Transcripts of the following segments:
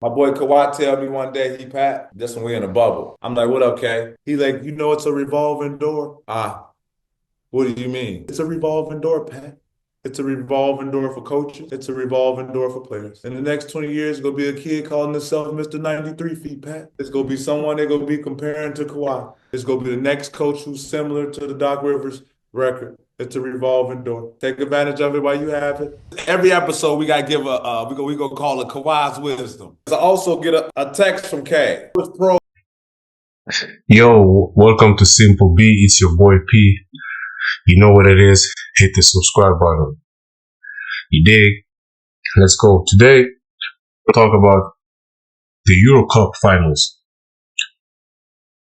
My boy Kawhi tell me one day, Pat, this when we in a bubble. I'm like, what up, K? He like, it's a revolving door. What do you mean? It's a revolving door, Pat. It's a revolving door for coaches. It's a revolving door for players. In the next 20 years, it's gonna be a kid calling himself Mr. 93 feet, Pat. It's gonna be someone they're gonna be comparing to Kawhi. It's gonna be the next coach who's similar to the Doc Rivers record. It's a revolving door. Take advantage of it while you have it. Every episode we gotta give we gonna call it Kawhi's wisdom. I also get a text from K. Yo, welcome to Simple B. It's your boy P. You know what it is. Hit the subscribe button. You dig? Let's go. Today, we'll talk about the Eurocup finals.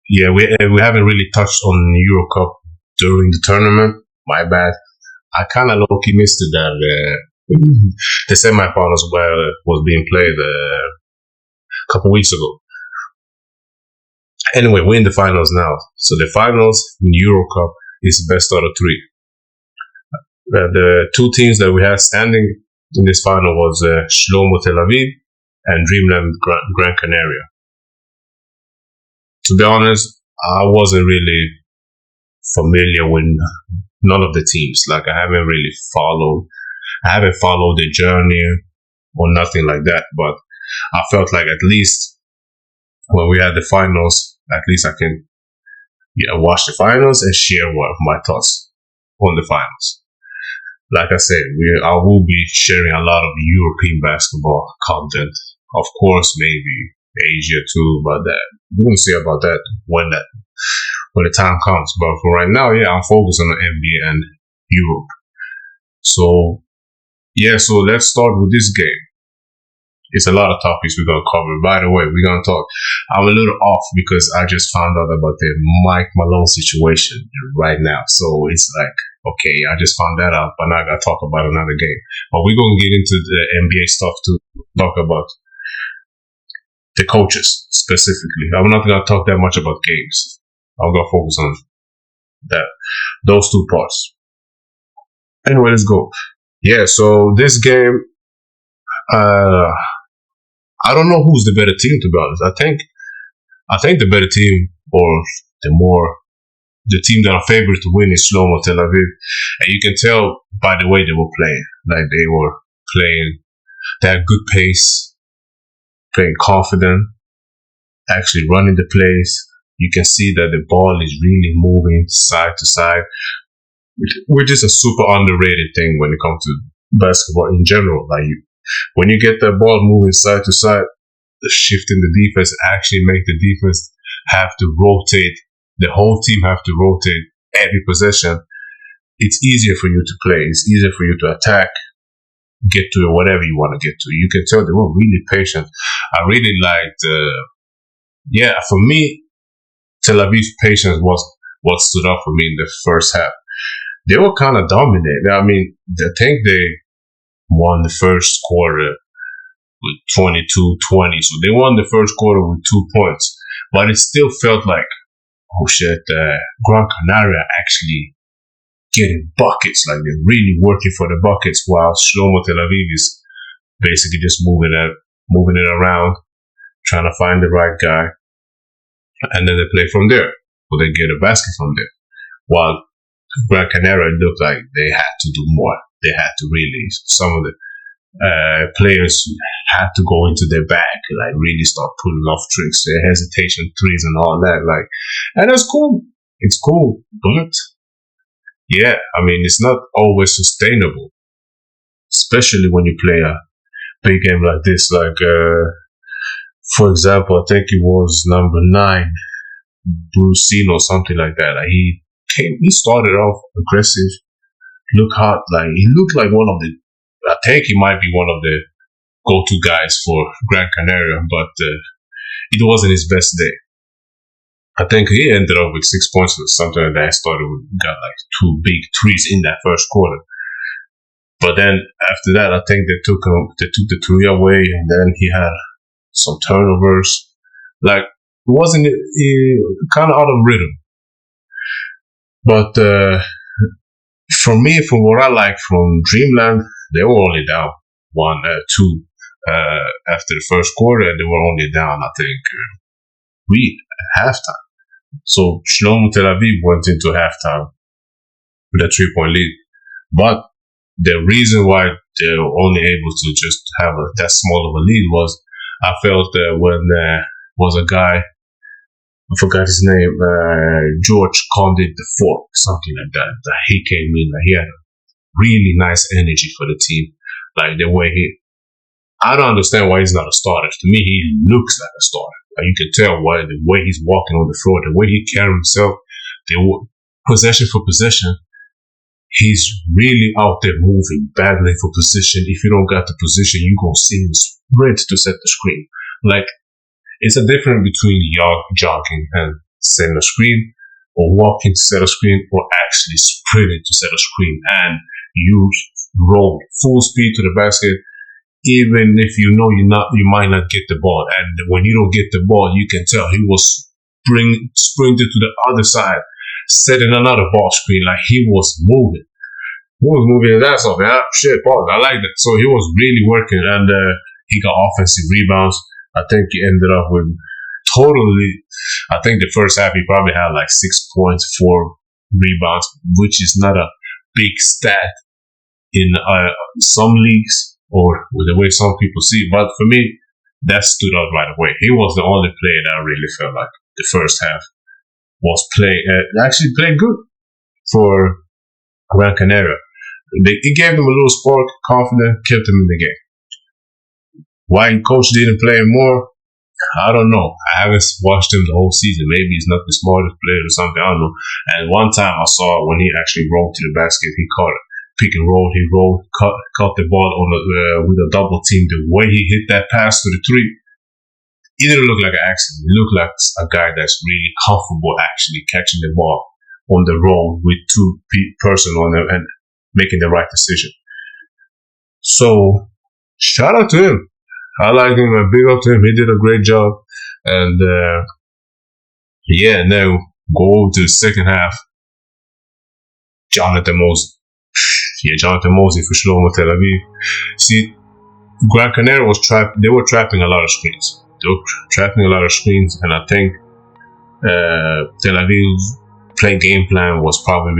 Yeah, we haven't really touched on Eurocup during the tournament. My bad. I kind of low-key missed it that the semifinals was being played a couple weeks ago. Anyway, we're in the finals now. So the finals in Eurocup is best out of three. The two teams that we had standing in this final was Schlomo Tel Aviv and Dreamland Gran Canaria. To be honest, I wasn't really familiar with none of the teams. Like I haven't followed the journey or nothing like that. But I felt like at least when we had the finals, at least I can watch the finals and share my thoughts on the finals. Like I said, I will be sharing a lot of European basketball content. Of course, maybe Asia too, but we're gonna see about that when the time comes. But for right now, I'm focused on the NBA and Europe. So let's start with this game. It's a lot of topics we're going to cover. By the way, we're going to talk. I'm a little off because I just found out about the Malone situation right now. So it's like, okay, I just found that out, but now I got to talk about another game. But we're going to get into the NBA stuff to talk about the coaches specifically. I'm not going to talk that much about games. I'm going to focus on those two parts. Anyway, let's go. Yeah, so this game, I don't know who's the better team, to be honest. I think the better team, or the team that are favored to win is Shlomo Tel Aviv. And you can tell by the way they were playing. Like they had good pace, playing confident, actually running the plays. You can see that the ball is really moving side to side, which is a super underrated thing when it comes to basketball in general. Like when you get the ball moving side to side, the shift in the defense actually make the defense have to rotate. The whole team have to rotate every possession. It's easier for you to play. It's easier for you to attack, get to whatever you want to get to. You can tell they were really patient. I really liked, for me, Tel Aviv's patience was what stood up for me in the first half. They were kind of dominant. I mean, I think they won the first quarter with 22-20. So they won the first quarter with 2 points. But it still felt like, oh shit, Gran Canaria actually getting buckets. Like they're really working for the buckets while Shlomo Tel Aviv is basically just moving it around, trying to find the right guy. And then they play from there. Or they get a basket from there. While Gran Canaria looked like they had to do more. They had to really, some of the players had to go into their bag, like really start pulling off tricks, their hesitation threes and all that. Like, and that's cool. It's cool, but I mean, it's not always sustainable, especially when you play a big game like this. Like, for example, I think it was number 9, Brucino or something like that. Like he started off aggressive, look hot, like he looked like I think he might be one of the go-to guys for Gran Canaria, but it wasn't his best day. I think he ended up with 6 points or something like that. Got like 2 big threes in that first quarter. But then after that, I think they took the 3 away, and then he had some turnovers. Like it wasn't kind of out of rhythm. But for me, from what I like from Dreamland, they were only down 1-2 after the first quarter, and they were only down, I think, 3 at halftime. So Shlomo Tel Aviv went into halftime with a 3-point lead. But the reason why they were only able to just have that small of a lead was, I felt that when was a guy, I forgot his name, George Condit IV, something like that. He came in, he had a really nice energy for the team. Like the way I don't understand why he's not a starter. To me, he looks like a starter. Like you can tell why the way he's walking on the floor, the way he carries himself, possession for possession, he's really out there moving, battling for position. If you don't got the position, you're going to see him sprint to set the screen. Like, it's a difference between jogging and setting a screen, or walking to set a screen, or actually sprinting to set a screen. And you roll full speed to the basket, even if you know you might not get the ball. And when you don't get the ball, you can tell he was sprinted to the other side, setting another ball screen. Like he was moving. His ass off. Yeah, shit, Paul, I like that. So he was really working, and he got offensive rebounds. I think he ended up with I think the first half he probably had like 6 points, 4 rebounds, which is not a big stat in some leagues or with the way some people see. But for me, that stood out right away. He was the only player that I really felt like the first half was actually played good for Gran Canaria. It gave them a little spark, confidence, kept them in the game. Why coach didn't play him more, I don't know. I haven't watched him the whole season. Maybe he's not the smartest player or something. I don't know. And one time I saw when he actually rolled to the basket, he caught it. Pick and roll, he rolled, caught the ball on with a double team. The way he hit that pass to the 3, it didn't look like an accident. It looked like a guy that's really comfortable actually catching the ball on the roll with 2 person on them and making the right decision. So shout out to him. I like him and big up to him. He did a great job. And now go over to the second half. Jonathan Mosey. Jonathan Mosey for Shlomo Tel Aviv. See, Gran Canaria they were trapping a lot of screens. And I think Tel Aviv's game plan was probably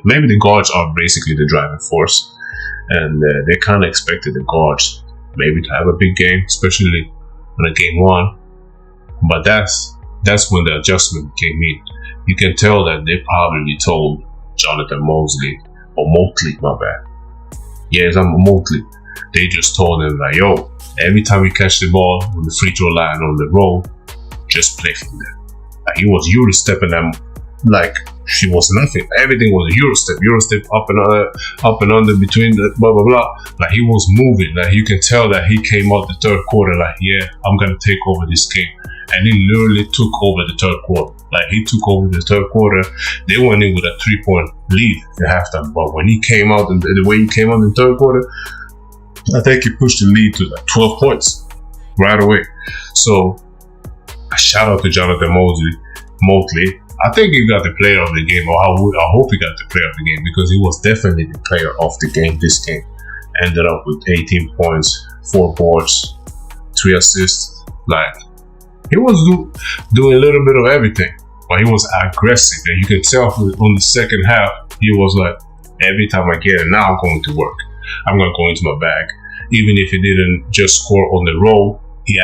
maybe the guards are basically the driving force. And they kind of expected the guards maybe to have a big game, especially on a game 1. But that's when the adjustment came in. You can tell that they probably told Jonathan Mosley, or Motley, my bad. Yes, I'm Motley. They just told him like, yo, every time you catch the ball on the free throw line on the roll, just play from there. Like he was Euro stepping them like she was nothing. Everything was a Euro step up and under between the blah blah blah. Like he was moving. Like you can tell that he came out the third quarter like, yeah, I'm gonna take over this game. And he literally took over the third quarter. Like he took over the third quarter. They went in with a 3-point lead at halftime. But when he came out, and the way he came out in the third quarter, I think he pushed the lead to like 12 points right away. So a shout out to Jonathan Motley. I think he got the player of the game, or I hope he got the player of the game, because he was definitely the player of the game this game. Ended up with 18 points, 4 boards, 3 assists. Like, he was doing a little bit of everything, but he was aggressive. And you could tell on the second half, he was like, every time I get it, now I'm going to work. I'm going to go into my bag. Even if he didn't just score on the roll, he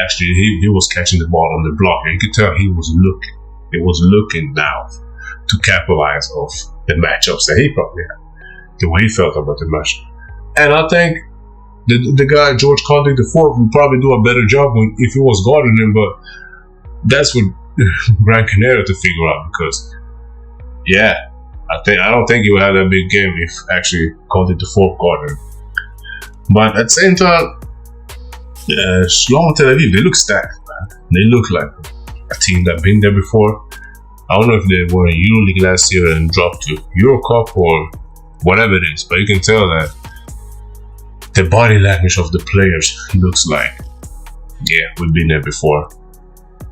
was catching the ball on the block. And you could tell he was looking. He was looking now to capitalize off the matchups that he probably had, the way he felt about the match. And I think the guy George Condit IV would probably do a better job if he was guarding him, but that's what Gran Canaria to figure out, because I don't think he would have that big game if actually Condit IV guarded him. But at the same time, Shlomo Tel Aviv, they look stacked, man. They look like a team that been there before. I don't know if they were in EuroLeague last year and dropped to Eurocup or whatever it is, but you can tell that the body language of the players looks like, yeah, we've been there before.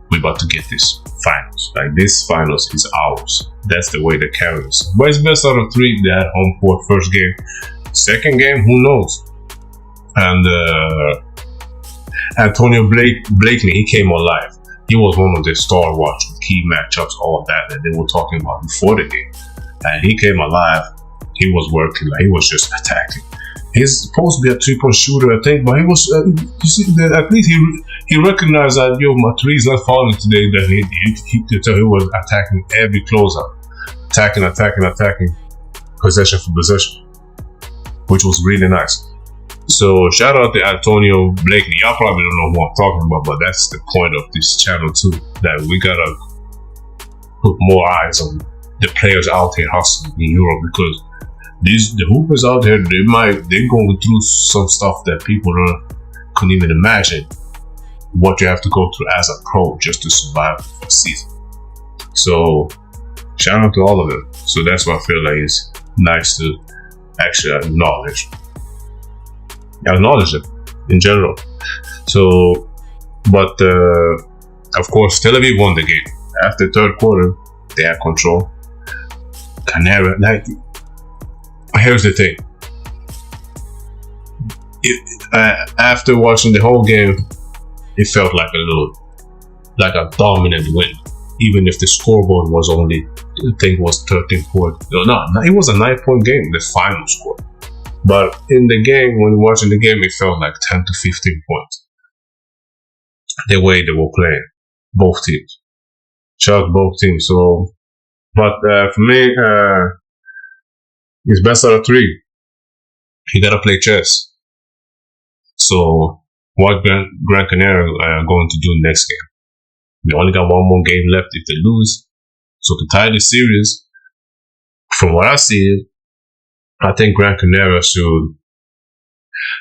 We're about to get this finals. Like, this finals is ours. That's the way they carry us. But it's best out of 3. They had home court first game. Second game, who knows? and Antonio Blakeney, he came alive. He was one of the star watchers, key matchups, all that they were talking about before the game. And he came alive. He was working, like he was just attacking. He's supposed to be a 3-point shooter, I think, but he was. You see, at least he recognized that my three is not falling today. That he could tell he was attacking every closeout, attacking, possession for possession, which was really nice. So shout out to Antonio Blakeney. Y'all probably don't know who I'm talking about, but that's the point of this channel too. That we gotta put more eyes on the players out here hustling in Europe, because the hoopers out there, they're going through some stuff that people couldn't even imagine what you have to go through as a pro just to survive for a season. So shout out to all of them. So that's why I feel like it's nice to actually acknowledge it in general. So, but of course, Tel Aviv won the game. After third quarter, they had control. Canaria, like, here's the thing. After watching the whole game, it felt like a dominant win. Even if the scoreboard was only, I think it was 13 points. No, it was a 9-point game, the final score. But in the game, when watching the game, it felt like 10 to 15 points. The way they were playing, both teams. Shout out both teams. So, but for me, it's best out of 3. You gotta play chess. So, what Gran Canaria are going to do next game? We only got one more game left if they lose. So to tie the series, from what I see, I think Gran Canaria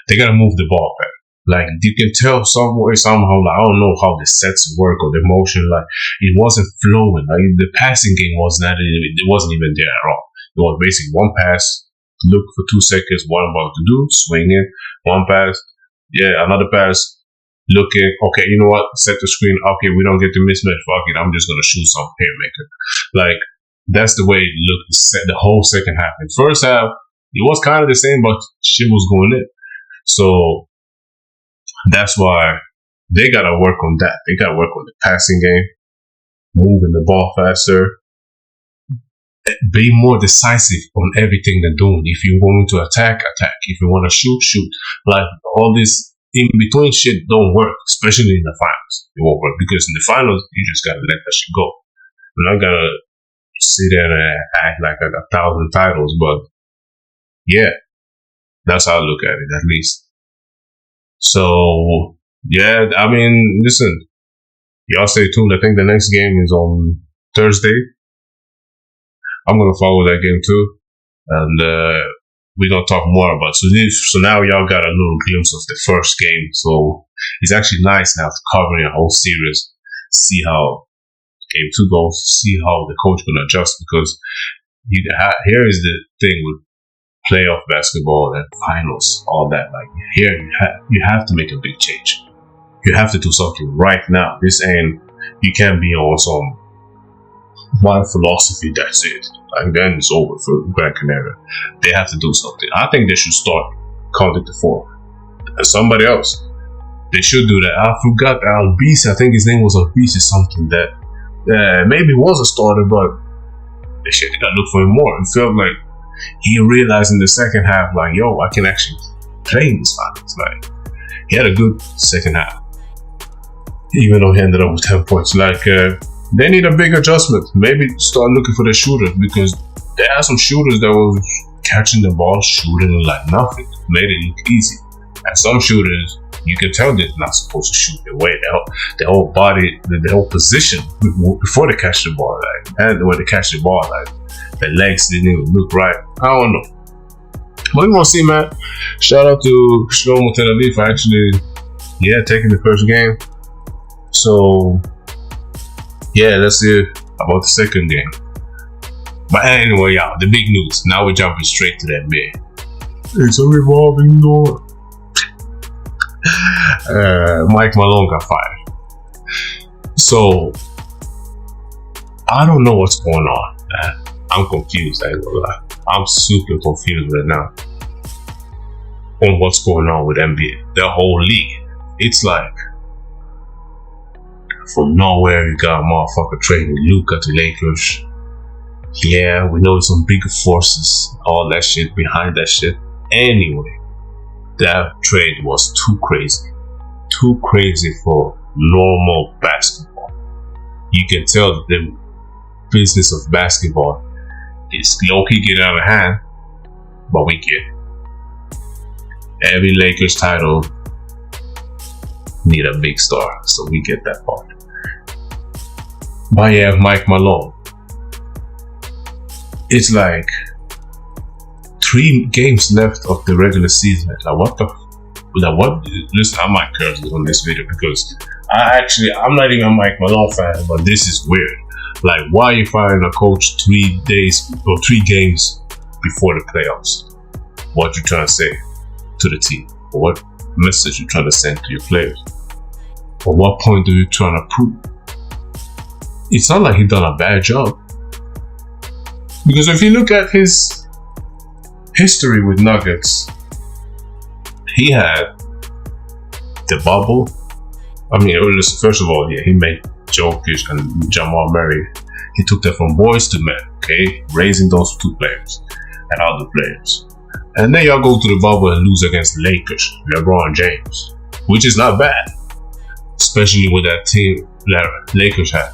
they gotta move the ball back. Like, you can tell somehow, like, I don't know how the sets work or the motion, like, it wasn't flowing. Like, the passing game it wasn't even there at all. It was basically one pass, look for 2 seconds, what I'm about to do, swing it, one pass, another pass, looking, okay, you know what, set the screen, okay, we don't get the mismatch, fuck it, I'm just gonna shoot some haymaker. Like, that's the way it looked the whole second half. In first half, it was kind of the same, but shit was going in. So that's why they gotta work on that. They gotta work on the passing game, moving the ball faster, be more decisive on everything they're doing. If you're going to attack. If you want to shoot. Like, all this in between shit don't work, especially in the finals. It won't work, because in the finals, you just gotta let that shit go. You're not gonna sit there and act like I got 1,000 titles, but yeah, that's how I look at it, at least. So yeah, I mean, listen, y'all stay tuned. I think the next game is on Thursday. I'm gonna follow that game too, and we're gonna talk more about it. So now y'all got a little glimpse of the first game. So it's actually nice now to covering a whole series, see how game 2 goes, see how the coach gonna adjust, because here is the thing with playoff basketball and finals, all that. Like, here you have to make a big change. You have to do something right now. You can't be on some one philosophy, that's it. Like, then it's over for Gran Canaria. They have to do something. I think they should start counting to 4. And somebody else, they should do that. I forgot Albis. I think his name was Albis, or something that maybe was a starter, but they gotta look for him more. It felt like he realized in the second half, like, yo, I can actually play in this finals. Like, he had a good second half, even though he ended up with 10 points. Like, they need a big adjustment. Maybe start looking for the shooters, because there are some shooters that were catching the ball, shooting like nothing, made it look easy. And some shooters, you can tell they're not supposed to shoot their way. The whole body, the whole position before they catch the ball, like, and when they catch the ball, like, the legs didn't even look right. I don't know. But we gonna see, man. Shout out to Shlomo Tel Aviv for actually, taking the first game. So, let's see about the second game. But anyway, y'all, the big news. Now we're jumping straight to that bit. It's a revolving door. Mike Malone got fired. So, I don't know what's going on, man. I'm confused. I ain't gonna lie. I'm super confused right now. on what's going on with NBA, the whole league. It's like from nowhere you got a motherfucker trading Luka to Lakers. Yeah, we know some bigger forces, all that shit behind that shit. Anyway, that trade was too crazy for normal basketball. You can tell that the business of basketball is low-key getting out of hand, but we get it. Every Lakers title need a big star, so we get that part. But yeah, Mike Malone. It's like 3 games left of the regular season. Like what the? Like what? Listen, I might curse on this video because I'm not even a Mike Malone fan, but this is weird. Like, why are you firing a coach 3 days or 3 games before the playoffs? What you trying to say to the team? Or what message you trying to send to your players? Or what point are you trying to prove? It's not like he done a bad job. Because if you look at his history with Nuggets, he had the bubble. I mean, first of all, yeah, he made Jokic and Jamal Murray. He took that from boys to men, okay? Raising those 2 players and other players. And then y'all go to the bubble and lose against the Lakers, LeBron James, which is not bad, especially with that team that Lakers had.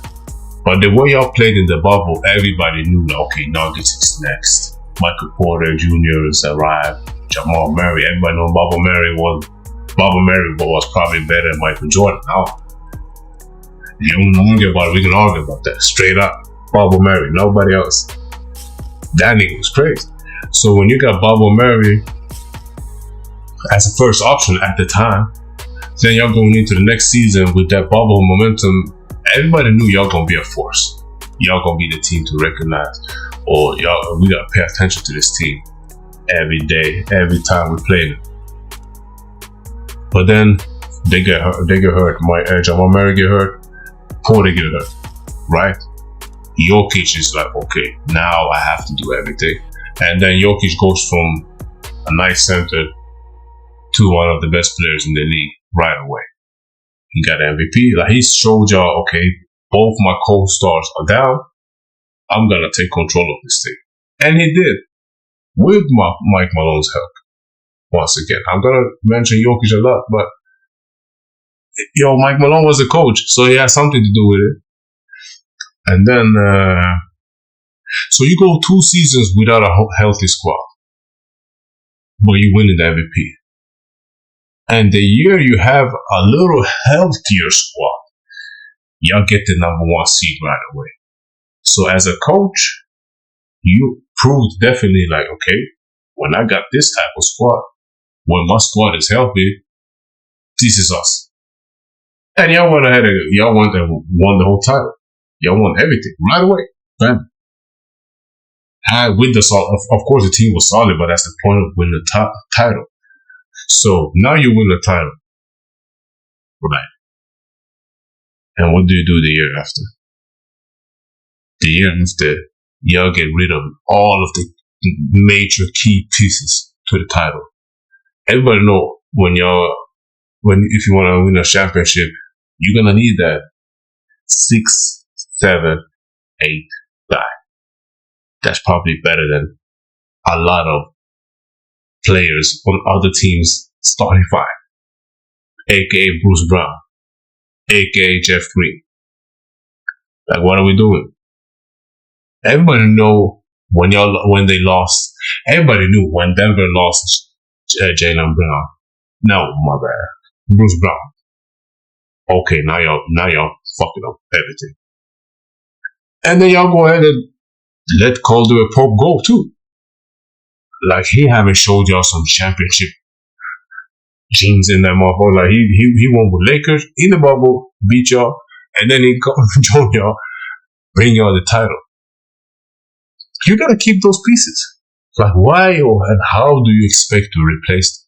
But the way y'all played in the bubble, everybody knew that, okay, Nuggets is next. Michael Porter Jr. has arrived. Jamal Murray, everybody know Bubble Murray was probably better than Michael Jordan. Now, you don't argue about it, we can argue about that. Straight up, Bubble Murray, nobody else. That nigga was crazy. So when you got Bubble Murray as a first option at the time, then y'all going into the next season with that bubble momentum, everybody knew y'all gonna be a force. Y'all gonna be the team to recognize, or y'all, we gotta pay attention to this team every day, every time we play them. But then they get hurt. Jamal Murray get hurt. Porter get hurt, right? Jokic is like, okay, now I have to do everything. And then Jokic goes from a nice center to one of the best players in the league right away. He got MVP. Like, he showed y'all, okay, both my co-stars are down. I'm gonna take control of this thing. And he did. With Mike Malone's help. Once again, I'm gonna mention Jokic a lot, but Mike Malone was the coach, so he had something to do with it. And then, so you go 2 seasons without a healthy squad, but you win the MVP. And the year you have a little healthier squad, y'all get the number 1 seed right away. So as a coach, you proved definitely like, okay, when I got this type of squad, when my squad is healthy, this is us. And y'all went ahead and y'all won the whole title. Y'all won everything right away. Bam. With the of course the team was solid, but that's the point of winning the title. So now you win the title, right? And what do you do the year after? The year after, y'all get rid of all of the major key pieces to the title. Everybody know if you want to win a championship, you're gonna need that 6, 7, 8 guy. That's probably better than a lot of players on other teams' starting 5, aka Bruce Brown, aka Jeff Green. Like, what are we doing? Everybody know when they lost. Everybody knew when Denver lost Jaylen Brown. No, my bad, Bruce Brown. Okay, now y'all fucking up everything. And then y'all go ahead and let Caldwell Pope go too. Like, he haven't showed y'all some championship genes in that motherfucker. Like, he won with Lakers in the bubble, beat y'all, and then he joined y'all, bring y'all the title. You gotta keep those pieces. Like, why and how do you expect to replace them?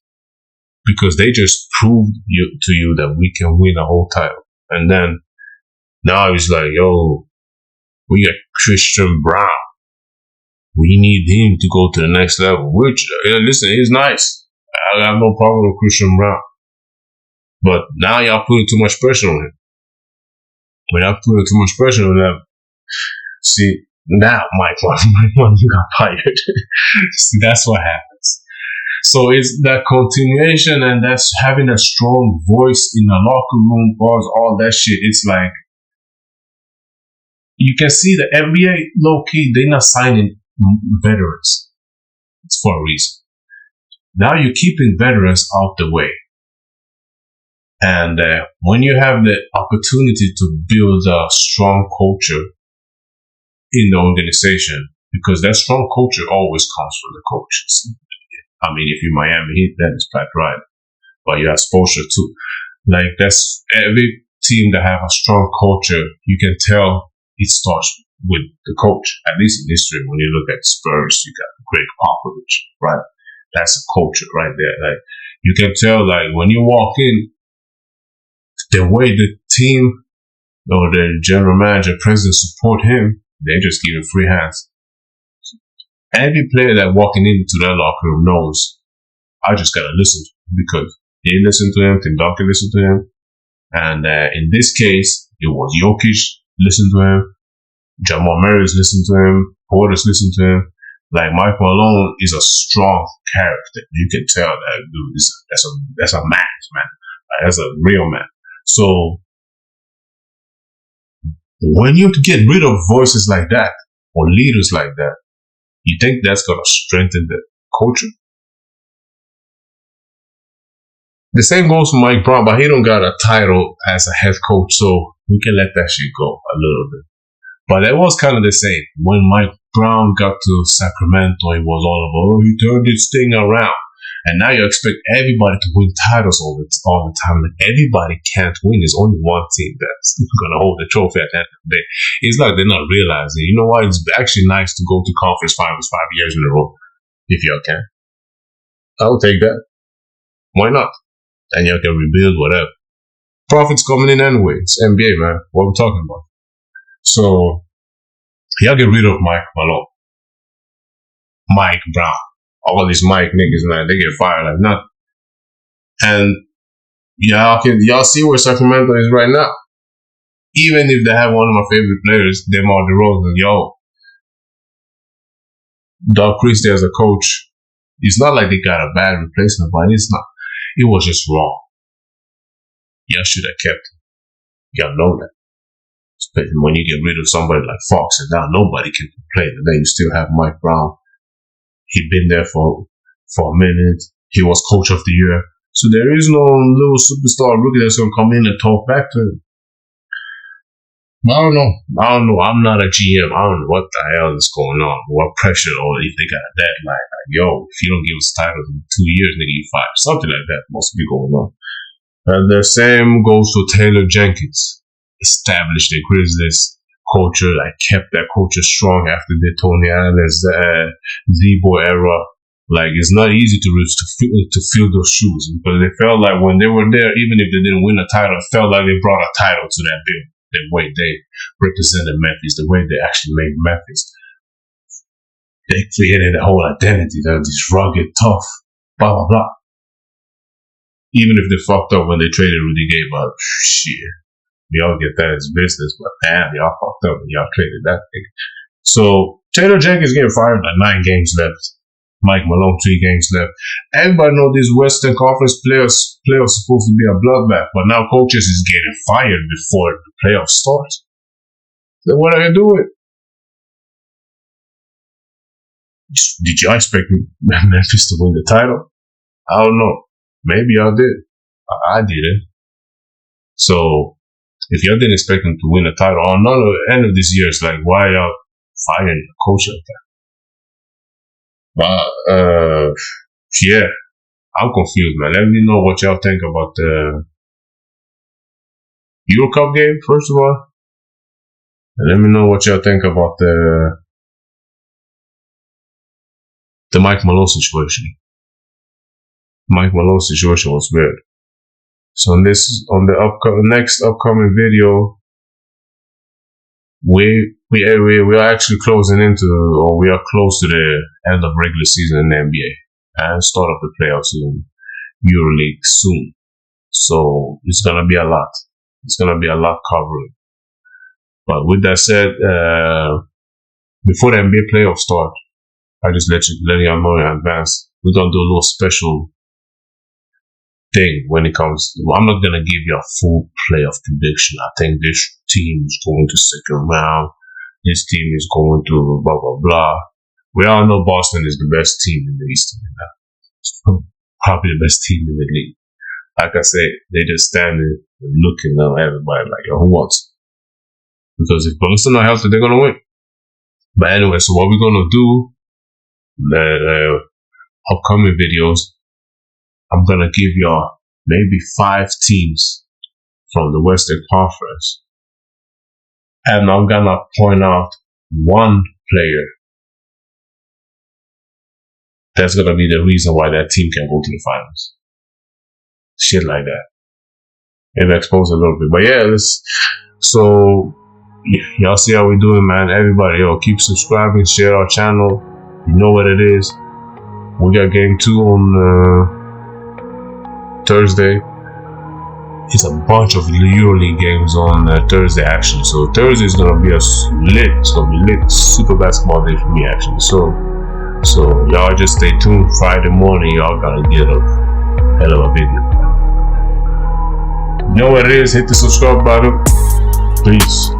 Because they just proved to you that we can win a whole title. And then now it's like, yo, we got Christian Brown. We need him to go to the next level. Which, listen, he's nice. I have no problem with Christian Brown. But now y'all putting too much pressure on him. When y'all putting too much pressure on him, see, now Mike Malone got fired. See, that's what happens. So it's that continuation, and that's having a strong voice in the locker room, bars, all that shit. It's like, you can see the NBA, low-key, they're not signing veterans. It's for a reason. Now you're keeping veterans out the way. And when you have the opportunity to build a strong culture in the organization, because that strong culture always comes from the coaches. I mean, if you're Miami Heat, that is Pat Riley. But you have Spoelstra too. Like, that's every team that have a strong culture, you can tell it starts with the coach. At least in history, when you look at Spurs, you got Greg Popovich, right? That's a culture right there. Like, you can tell, like, when you walk in, the way the team or the general manager, president support him, they just give him free hands. Every player that walking into that locker room knows, I just gotta listen to him, because they listen to him, Tim Duncan listen to him, and in this case, it was Jokic listen to him, Jamal Murray's listen to him, Porter's listen to him. Like, Mike Malone is a strong character. You can tell that dude that's a man. That's a real man. So when you get rid of voices like that or leaders like that, you think that's gonna strengthen the culture? The same goes for Mike Brown, but he don't got a title as a head coach, so we can let that shit go a little bit. But it was kind of the same. When Mike Brown got to Sacramento, it was all about, oh, he turned this thing around. And now you expect everybody to win titles all the time. Like, everybody can't win. There's only one team that's going to hold the trophy at the end of the day. It's like they're not realizing. You know what? It's actually nice to go to conference finals 5 years in a row, if y'all can. I'll take that. Why not? And y'all can rebuild whatever. Profits coming in anyway. It's NBA, man. What we're talking about. So, y'all get rid of Mike Malone. Mike Brown. All these Mike niggas, man, they get fired like nothing. And y'all see where Sacramento is right now. Even if they have one of my favorite players, DeMar DeRozan, Doug Christie as a coach, it's not like they got a bad replacement, but it's not. It was just wrong. Y'all should have kept him. Y'all know that. Especially when you get rid of somebody like Fox, and now nobody can complain. And then you still have Mike Brown. He'd been there for a minute. He was coach of the year. So there is no little superstar rookie that's going to come in and talk back to him. I don't know. I'm not a GM. I don't know what the hell is going on. What pressure, or if they got a deadline. Like, if you don't give us titles in 2 years, nigga, you fired. Something like that must be going on. And the same goes to Taylor Jenkins. Established the Grizzlies culture, like kept that culture strong after the Tony Allen's Z-Boy era. Like, it's not easy to fill those shoes, because they felt like when they were there, even if they didn't win a title, it felt like they brought a title to that building. The way they represented Memphis, the way they actually made Memphis. They created a whole identity that was rugged, tough, blah, blah, blah. Even if they fucked up when they traded Rudy Gay, but shit. Y'all get that as business, but damn, y'all fucked up when y'all traded that thing. So, Taylor Jenkins getting fired at 9 games left. Mike Malone, 3 games left. Everybody know these Western Conference playoffs supposed to be a bloodbath, but now coaches is getting fired before the playoffs start. So what are you doing? Did y'all expect Memphis to win the title? I don't know. Maybe y'all did. I didn't. So, if y'all didn't expect them to win a title, on the end of this year, it's like, why y'all firing a coach like that? But, yeah, I'm confused, man. Let me know what y'all think about the Eurocup game, first of all. And let me know what y'all think about the Mike Malone situation. Mike Malone situation was weird. So on the next upcoming video, we are actually closing into, or we are close to the end of regular season in the NBA and start of the playoff season. EuroLeague soon. So it's gonna be a lot. It's gonna be a lot covering. But with that said, before the NBA playoffs start, I just let y'all know in advance. We're gonna do a little special thing when it comes. I'm not gonna give you a full playoff prediction. I think this team is going to second round. This team is going to blah blah blah. We all know Boston is the best team in the East. Probably the best team in the league. Like I said, they just standing and looking at everybody like, yo, who wants? Because if Boston are healthy, they're gonna win. But anyway, so what we're gonna do, upcoming videos, I'm gonna give y'all maybe 5 teams from the Western Conference, and I'm gonna point out one player that's gonna be the reason why that team can go to the finals. Shit like that. Maybe expose a little bit, but yeah, so y'all see how we doing, man. Everybody, yo, keep subscribing, share our channel. You know what it is. We got game 2 on Thursday. It's a bunch of EuroLeague games on Thursday, actually. So Thursday is gonna be lit. It's gonna be lit, super basketball day for me, actually. So y'all just stay tuned. Friday morning, y'all gotta get a hell of a video. You know what it is. Hit the subscribe button. Peace.